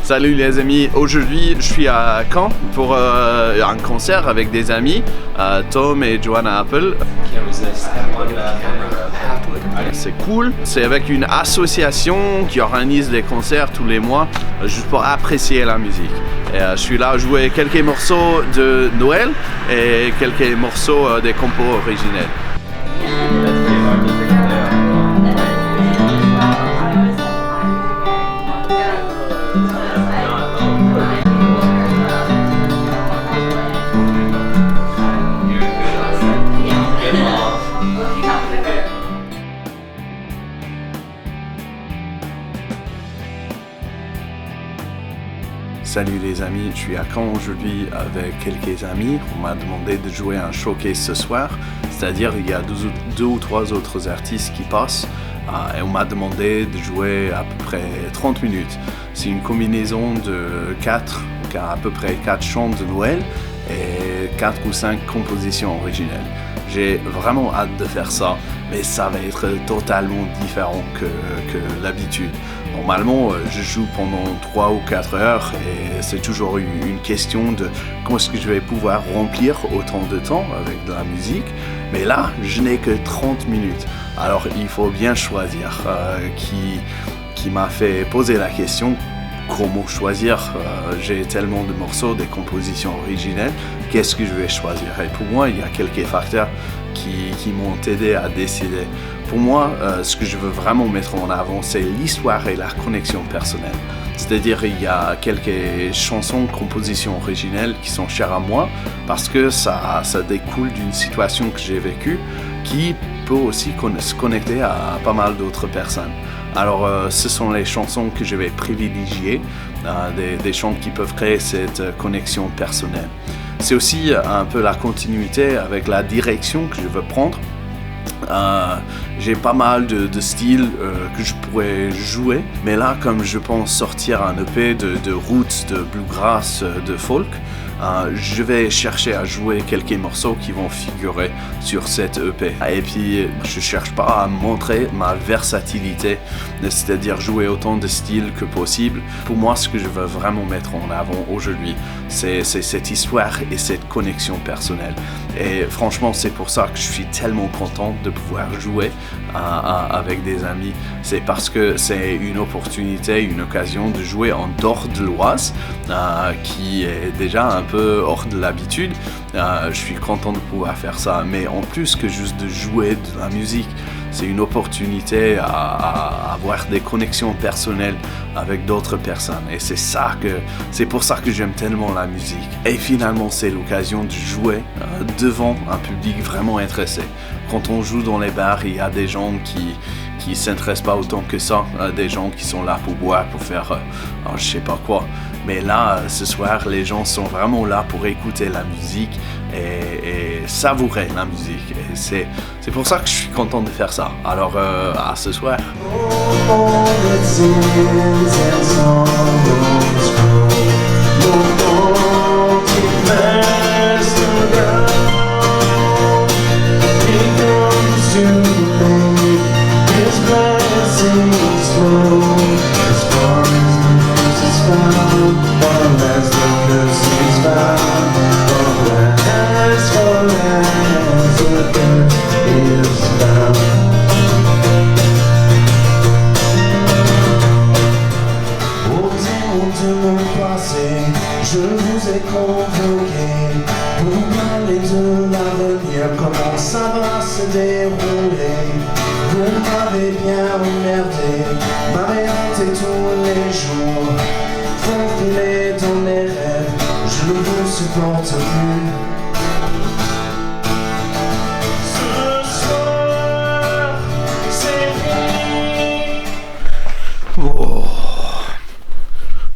Salut les amis, aujourd'hui je suis à Caen pour un concert avec des amis, Tom et Joanna Apple. C'est cool, c'est avec une association qui organise des concerts tous les mois juste pour apprécier la musique. Et, je suis là à jouer quelques morceaux de Noël et quelques morceaux des compos originels. Salut les amis, je suis à Caen aujourd'hui avec quelques amis. On m'a demandé de jouer un showcase ce soir, c'est-à-dire il y a deux ou trois autres artistes qui passent et on m'a demandé de jouer à peu près 30 minutes. C'est une combinaison de à peu près 4 chants de Noël et 4 ou 5 compositions originelles. J'ai vraiment hâte de faire ça, mais ça va être totalement différent que l'habitude. Normalement, je joue pendant 3 ou 4 heures et c'est toujours une question de comment est-ce que je vais pouvoir remplir autant de temps avec de la musique. Mais là, je n'ai que 30 minutes. Alors, il faut bien choisir. Qui m'a fait poser la question, comment choisir? J'ai tellement de morceaux, des compositions originelles, qu'est-ce que je vais choisir? Et pour moi, il y a quelques facteurs qui m'ont aidé à décider. Pour moi, ce que je veux vraiment mettre en avant, c'est l'histoire et la connexion personnelle. C'est-à-dire, il y a quelques chansons, compositions originelles qui sont chères à moi parce que ça découle d'une situation que j'ai vécue qui peut aussi se connecter à pas mal d'autres personnes. Alors, ce sont les chansons que je vais privilégier, des chants qui peuvent créer cette connexion personnelle. C'est aussi un peu la continuité avec la direction que je veux prendre. J'ai pas mal de styles que je pourrais jouer, mais là, comme je pense sortir un EP de roots, de bluegrass, de folk, je vais chercher à jouer quelques morceaux qui vont figurer sur cette EP. Et puis, je cherche pas à montrer ma versatilité, c'est-à-dire jouer autant de styles que possible. Pour moi, ce que je veux vraiment mettre en avant aujourd'hui, c'est cette histoire et cette connexion personnelle. Et franchement, c'est pour ça que je suis tellement content de pouvoir jouer avec des amis. C'est parce que c'est une opportunité, une occasion de jouer en dehors de l'Oise, qui est déjà un peu hors de l'habitude. Je suis content de pouvoir faire ça, mais en plus que juste de jouer de la musique, c'est une opportunité à avoir des connexions personnelles avec d'autres personnes. Et c'est pour ça que j'aime tellement la musique. Et finalement, c'est l'occasion de jouer devant un public vraiment intéressé. Quand on joue dans les bars, il y a des gens qui s'intéressent pas autant que ça, des gens qui sont là pour boire, pour faire je sais pas quoi. Mais là, ce soir, les gens sont vraiment là pour écouter la musique et savourer la musique. Et c'est pour ça que je suis content de faire ça. Alors, à ce soir. Je vous ai convoqué pour parler de l'avenir, comment ça va se dérouler. Vous m'avez bien emmerdé, m'avez hanté tous les jours, faufilé dans mes rêves, je ne vous supporte plus. Ce soir, c'est fini. Oh.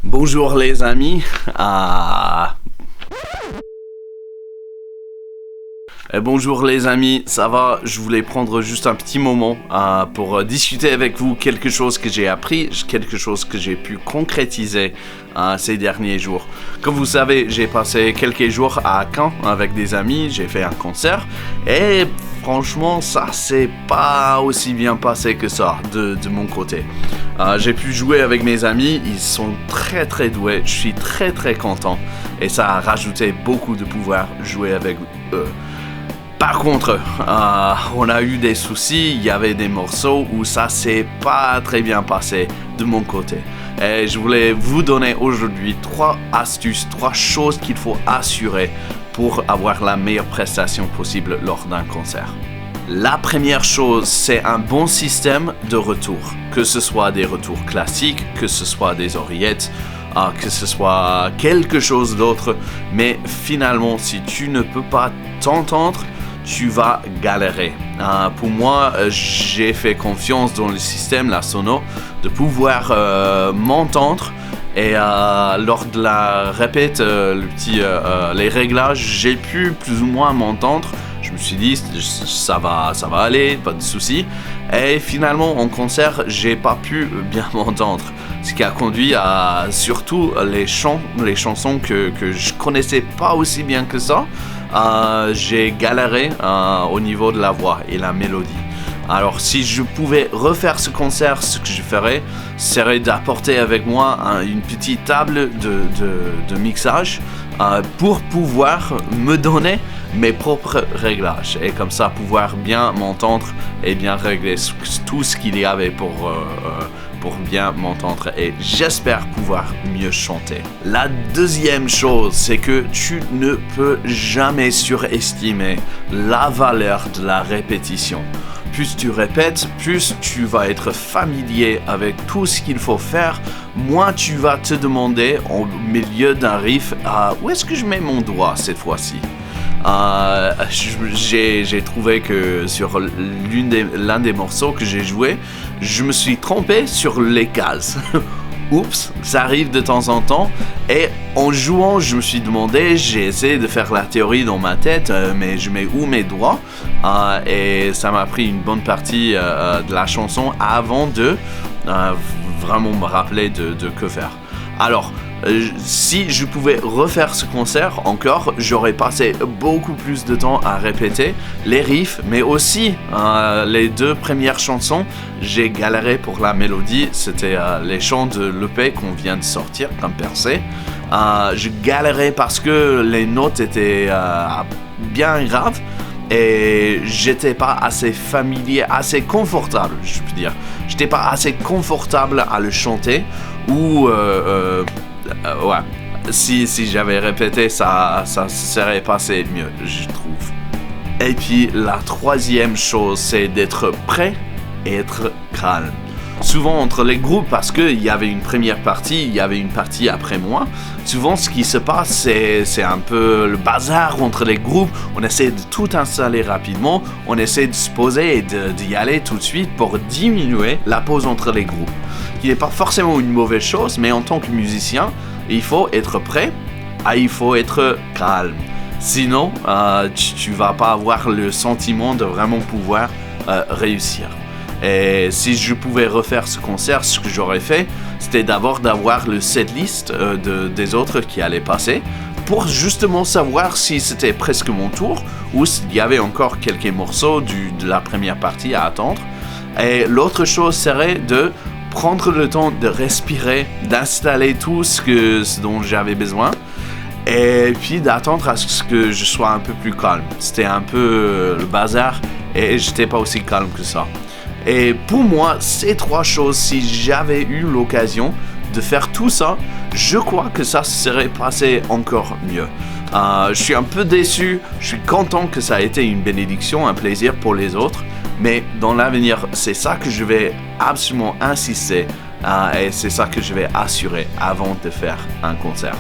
Bonjour les amis. Bonjour les amis, ça va? Je voulais prendre juste un petit moment pour discuter avec vous quelque chose que j'ai appris, quelque chose que j'ai pu concrétiser ces derniers jours. Comme vous savez, j'ai passé quelques jours à Caen avec des amis, j'ai fait un concert et franchement ça s'est pas aussi bien passé que ça de mon côté. J'ai pu jouer avec mes amis, ils sont très doués, je suis très content et ça a rajouté beaucoup de pouvoir jouer avec eux. Par contre, on a eu des soucis, il y avait des morceaux où ça s'est pas très bien passé de mon côté. Et je voulais vous donner aujourd'hui 3 astuces, 3 choses qu'il faut assurer pour avoir la meilleure prestation possible lors d'un concert. La première chose, c'est un bon système de retour. Que ce soit des retours classiques, que ce soit des oreillettes, que ce soit quelque chose d'autre. Mais finalement, si tu ne peux pas t'entendre, tu vas galérer. Pour moi, j'ai fait confiance dans le système, la sono, de pouvoir m'entendre. Et lors de la répète, les réglages, j'ai pu plus ou moins m'entendre. Je me suis dit, ça va aller, pas de souci. Et finalement, en concert, j'ai pas pu bien m'entendre. Ce qui a conduit à surtout les chansons que je connaissais pas aussi bien que ça. J'ai galéré au niveau de la voix et la mélodie. Alors si je pouvais refaire ce concert, ce que je ferais serait d'apporter avec moi une petite table de mixage pour pouvoir me donner mes propres réglages et comme ça pouvoir bien m'entendre et bien régler tout ce qu'il y avait pour bien m'entendre et j'espère pouvoir mieux chanter. La deuxième chose, c'est que tu ne peux jamais surestimer la valeur de la répétition. Plus tu répètes, plus tu vas être familier avec tout ce qu'il faut faire, moins tu vas te demander au milieu d'un riff où est-ce que je mets mon doigt cette fois-ci. J'ai trouvé que sur l'un des morceaux que j'ai joué, je me suis trompé sur les cases. Oups, ça arrive de temps en temps. Et en jouant, je me suis demandé, j'ai essayé de faire la théorie dans ma tête, mais je mets où mes doigts et ça m'a pris une bonne partie de la chanson avant de vraiment me rappeler de que faire. Alors, si je pouvais refaire ce concert encore, j'aurais passé beaucoup plus de temps à répéter les riffs, mais aussi les 2 premières chansons. J'ai galéré pour la mélodie, c'était les chants de l'EP qu'on vient de sortir comme percé. Je galérais parce que les notes étaient bien graves et j'étais pas assez familier, assez confortable, je peux dire. J'étais pas assez confortable à le chanter ou ouais, si j'avais répété, ça serait passé mieux, je trouve. Et puis la troisième chose, c'est d'être prêt et être calme. Souvent entre les groupes, parce qu'il y avait une première partie, il y avait une partie après moi, souvent ce qui se passe, c'est un peu le bazar entre les groupes. On essaie de tout installer rapidement, on essaie de se poser et d'y aller tout de suite pour diminuer la pause entre les groupes. Qui n'est pas forcément une mauvaise chose, mais en tant que musicien, il faut être prêt, il faut être calme. Sinon, tu vas pas avoir le sentiment de vraiment pouvoir réussir. Et si je pouvais refaire ce concert, ce que j'aurais fait, c'était d'abord d'avoir le setlist des autres qui allaient passer pour justement savoir si c'était presque mon tour ou s'il y avait encore quelques morceaux de la première partie à attendre. Et l'autre chose serait de prendre le temps de respirer, d'installer tout ce dont j'avais besoin et puis d'attendre à ce que je sois un peu plus calme. C'était un peu le bazar et j'étais pas aussi calme que ça. Et pour moi, ces 3 choses, si j'avais eu l'occasion de faire tout ça, je crois que ça serait passé encore mieux. Je suis un peu déçu, je suis content que ça a été une bénédiction, un plaisir pour les autres, mais dans l'avenir, c'est ça que je vais absolument insister et c'est ça que je vais assurer avant de faire un concert.